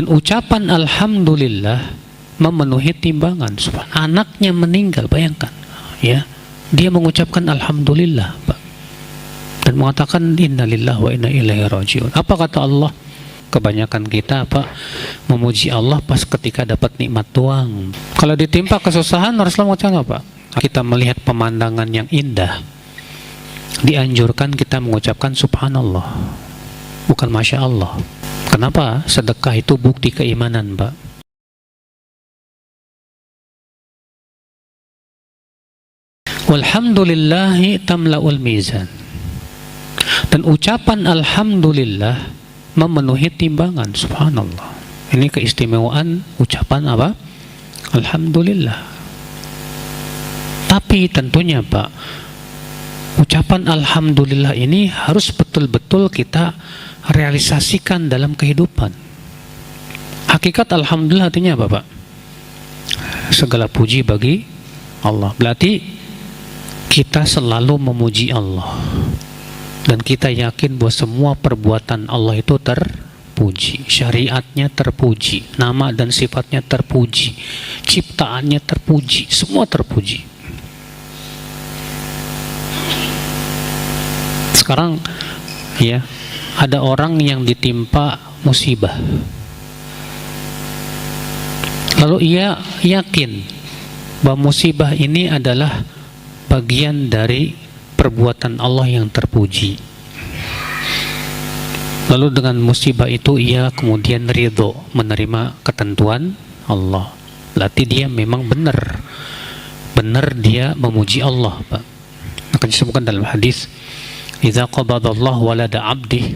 Dan ucapan alhamdulillah memenuhi timbangan. Anaknya meninggal, bayangkan, ya, dia mengucapkan alhamdulillah, Pak, dan mengatakan innalillahi wa inna ilaihi rajiun. Apa kata Allah? Kebanyakan kita, Pak, memuji Allah pas ketika dapat nikmat doang. Kalau ditimpa kesusahan, Rasulullah mengatakan apa? Kita melihat pemandangan yang indah, dianjurkan kita mengucapkan subhanallah, bukan masya Allah. Kenapa? Sedekah itu bukti keimanan, Pak. Walhamdulillahi tamla'ul mizan. Dan ucapan alhamdulillah memenuhi timbangan. Subhanallah. Ini keistimewaan ucapan apa? Alhamdulillah. Tapi tentunya, Pak, ucapan alhamdulillah ini harus betul-betul kita realisasikan dalam kehidupan. Hakikat alhamdulillah artinya apa, Pak? Segala puji bagi Allah. Berarti kita selalu memuji Allah, dan kita yakin bahwa semua perbuatan Allah itu terpuji, syariatnya terpuji, nama dan sifatnya terpuji, ciptaannya terpuji, semua terpuji. Sekarang, ya, ada orang yang ditimpa musibah, lalu ia yakin bahwa musibah ini adalah bagian dari perbuatan Allah yang terpuji. Lalu dengan musibah itu ia kemudian ridho menerima ketentuan Allah. Berarti dia memang benar dia memuji Allah, Pak. Maka disebutkan dalam hadis, idza qabadallahu walada abdi,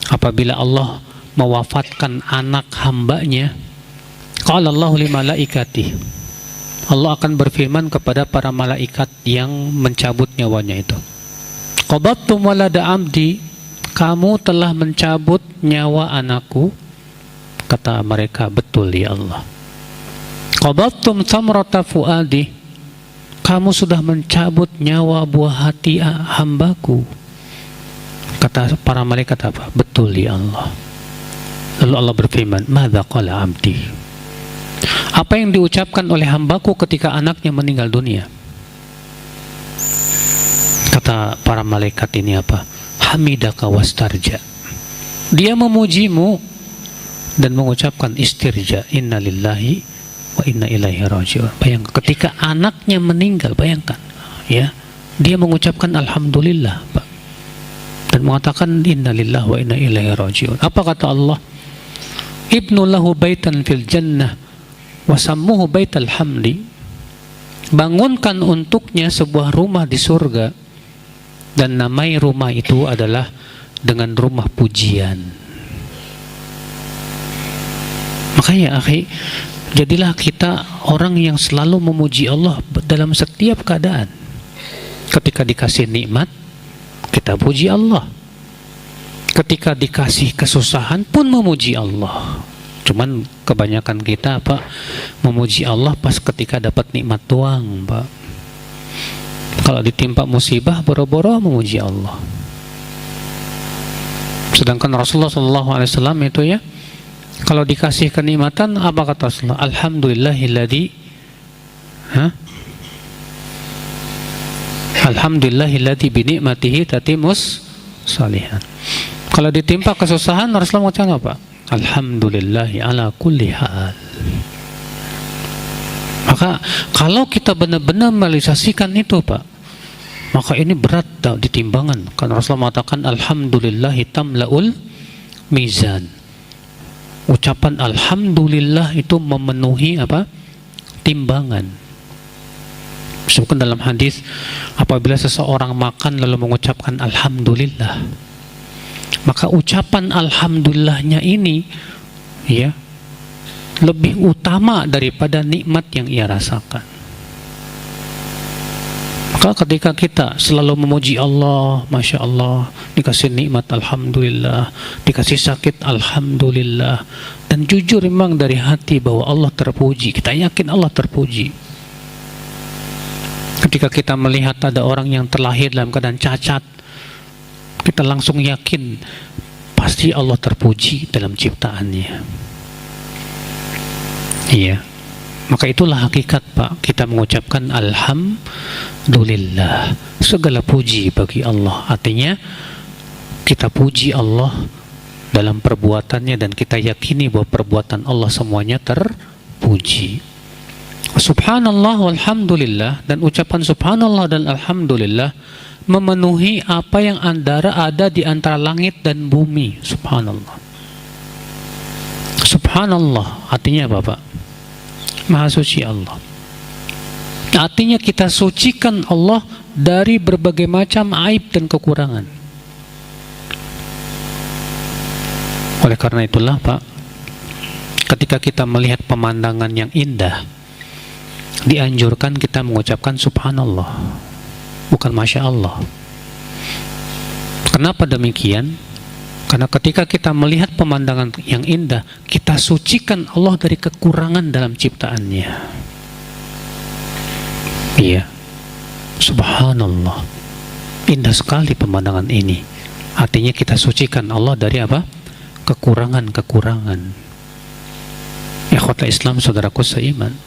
apabila Allah mewafatkan anak hambanya, qala Allahu li malaikatihi, Allah akan berfirman kepada para malaikat yang mencabut nyawanya itu, qabattum walada abdi, kamu telah mencabut nyawa anakku. Kata mereka, betul ya Allah. Qabattum thamrata fuadi, kamu sudah mencabut nyawa buah hati hambaku. Kata para malaikat apa? Betul ya Allah. Lalu Allah berfirman, madza qala abdi, apa yang diucapkan oleh hambaku ketika anaknya meninggal dunia? Kata para malaikat ini apa? Hamidaka wastarja, dia memujimu dan mengucapkan istirja, innalillahi wa inna ilaihi rajiun. Bayangkan ketika anaknya meninggal, bayangkan, ya, dia mengucapkan alhamdulillah, Pak, dan mengatakan innalillahi wa inna ilaihi rajiun. Apa kata Allah? Ibnu lahu baitan fil jannah wasammuhu baital hamdi, bangunkan untuknya sebuah rumah di surga dan namai rumah itu adalah dengan rumah pujian. Makanya, akhi, jadilah kita orang yang selalu memuji Allah dalam setiap keadaan. Ketika dikasih nikmat, kita puji Allah. Ketika dikasih kesusahan pun memuji Allah. Cuman kebanyakan kita, Pak, memuji Allah pas ketika dapat nikmat doang, Pak. Kalau ditimpa musibah, boro-boro memuji Allah. Sedangkan Rasulullah SAW itu, ya, kalau dikasih kenikmatan, apa kata Rasulullah? Alhamdulillahilladzi, alhamdulillahilladzi binikmatihi tatimus salihan. Kalau ditimpa kesusahan, Rasulullah mengatakan apa? Alhamdulillahi ala kulli hal. Maka kalau kita benar-benar merealisasikan itu, Pak, maka ini berat di timbangan. Karena Rasulullah mengatakan alhamdulillahi tamla'ul mizan. Ucapan alhamdulillah itu memenuhi apa? Timbangan. Disebutkan dalam hadis, apabila seseorang makan lalu mengucapkan alhamdulillah, maka ucapan alhamdulillahnya ini, ya, lebih utama daripada nikmat yang ia rasakan. Maka ketika kita selalu memuji Allah, masya Allah, dikasih nikmat alhamdulillah, dikasih sakit alhamdulillah, dan jujur memang dari hati bahwa Allah terpuji, kita yakin Allah terpuji. Ketika kita melihat ada orang yang terlahir dalam keadaan cacat, kita langsung yakin pasti Allah terpuji dalam ciptaannya. Iya. Maka itulah hakikat, Pak, kita mengucapkan alhamdulillah, segala puji bagi Allah. Artinya kita puji Allah dalam perbuatannya dan kita yakini bahwa perbuatan Allah semuanya terpuji. Subhanallah walhamdulillah, dan ucapan subhanallah dan alhamdulillah memenuhi apa yang ada di antara langit dan bumi. Subhanallah. Subhanallah artinya apa, Pak? Maha suci Allah. Artinya kita sucikan Allah dari berbagai macam aib dan kekurangan. Oleh karena itulah, Pak, ketika kita melihat pemandangan yang indah, dianjurkan kita mengucapkan subhanallah, bukan masya Allah. Kenapa demikian? Karena ketika kita melihat pemandangan yang indah, kita sucikan Allah dari kekurangan dalam ciptaannya. Iya, subhanallah, indah sekali pemandangan ini. Artinya kita sucikan Allah dari apa? Kekurangan-kekurangan. Ikhwatul Islam, saudaraku seiman.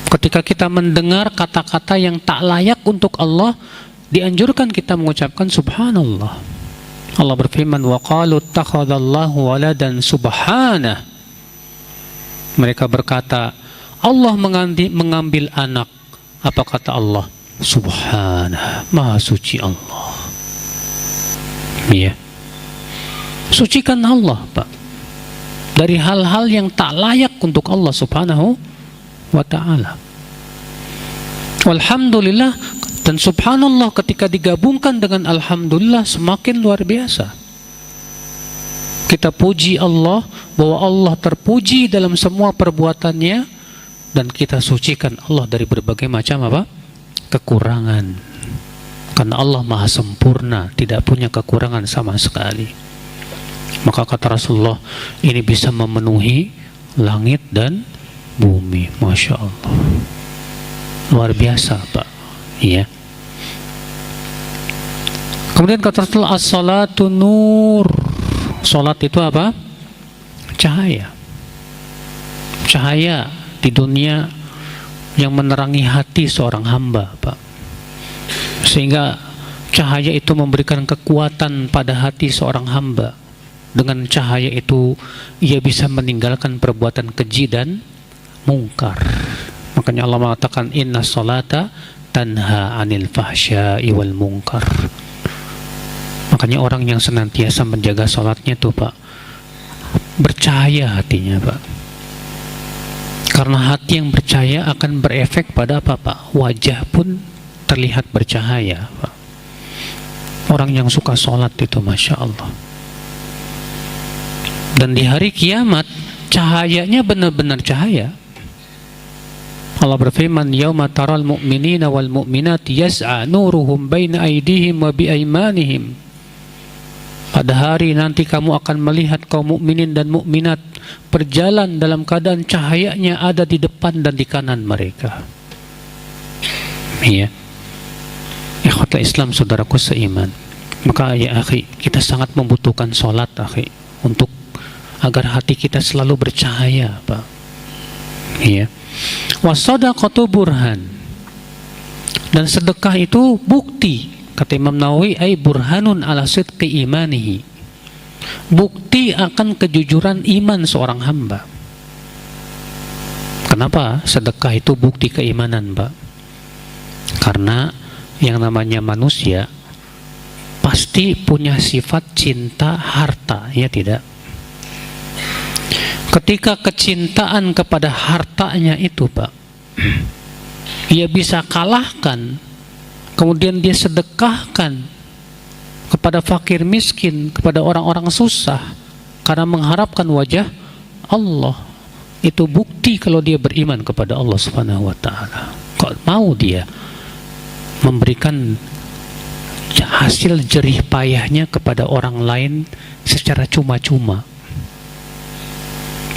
Ketika kita mendengar kata-kata yang tak layak untuk Allah, dianjurkan kita mengucapkan subhanallah. Allah berfirman, wa qalu ittakhadallahu waladan subhanah. Mereka berkata, Allah mengambil anak. Apa kata Allah? Subhanah, maha suci Allah. Iya. Sucikan Allah, Pak, dari hal-hal yang tak layak untuk Allah subhanahu wa ta'ala. Alhamdulillah dan subhanallah ketika digabungkan dengan alhamdulillah semakin luar biasa. Kita puji Allah bahwa Allah terpuji dalam semua perbuatannya, dan kita sucikan Allah dari berbagai macam apa? Kekurangan. Karena Allah maha sempurna, tidak punya kekurangan sama sekali. Maka kata Rasulullah, ini bisa memenuhi langit dan bumi. Masya Allah, luar biasa, Pak. Iya. Kemudian kata Rasulullah, as-salatu nur. Salat itu apa? Cahaya. Cahaya di dunia yang menerangi hati seorang hamba, Pak. Sehingga cahaya itu memberikan kekuatan pada hati seorang hamba. Dengan cahaya itu ia bisa meninggalkan perbuatan keji dan mungkar. Makanya Allah mengatakan, inna salata tanha anil fahsya'i wal munkar. Makanya orang yang senantiasa menjaga salatnya itu, Pak, bercahaya hatinya, Pak. Karena hati yang bercahaya akan berefek pada apa, Pak? Wajah pun terlihat bercahaya, Pak. Orang yang suka salat itu, Masya Allah. Dan di hari kiamat cahayanya benar-benar cahaya. Allah berfirman, yauma taral mu'minina wal mu'minati yas'a nuruhum baina aydihim wa bi aymanihim. Pada hari nanti kamu akan melihat kaum mukminin dan mukminat berjalan dalam keadaan cahayanya ada di depan dan di kanan mereka. Iya. Ikhwatul Islam, saudaraku seiman. Maka ya akhi, kita sangat membutuhkan salat, akhi, untuk agar hati kita selalu bercahaya, Pak. Iya. Wasadaqatu burhan. Dan sedekah itu bukti. Kata Imam Nawawi, ay burhanun ala sidqi imanihi. Bukti akan kejujuran iman seorang hamba. Kenapa sedekah itu bukti keimanan, Pak? Karena yang namanya manusia pasti punya sifat cinta harta, ya tidak? Ketika kecintaan kepada hartanya itu, Pak, ia bisa kalahkan, kemudian dia sedekahkan kepada fakir miskin, kepada orang-orang susah, karena mengharapkan wajah Allah. Itu bukti kalau dia beriman kepada Allah Subhanahu wa ta'ala. Kok mau dia memberikan hasil jerih payahnya kepada orang lain secara cuma-cuma?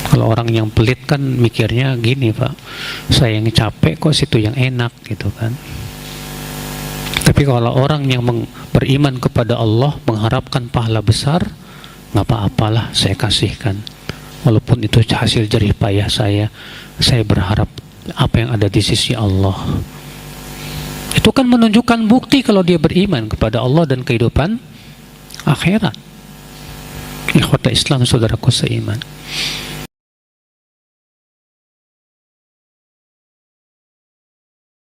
Kalau orang yang pelit kan mikirnya gini, Pak, saya yang capek kok situ yang enak, gitu kan. Tapi kalau orang yang beriman kepada Allah, mengharapkan pahala besar, nggak apa-apalah saya kasihkan. walaupun itu hasil jerih payah saya berharap apa yang ada di sisi Allah. Itu kan menunjukkan bukti kalau dia beriman kepada Allah dan kehidupan akhirat. Ikhwata Islam, saudaraku seiman.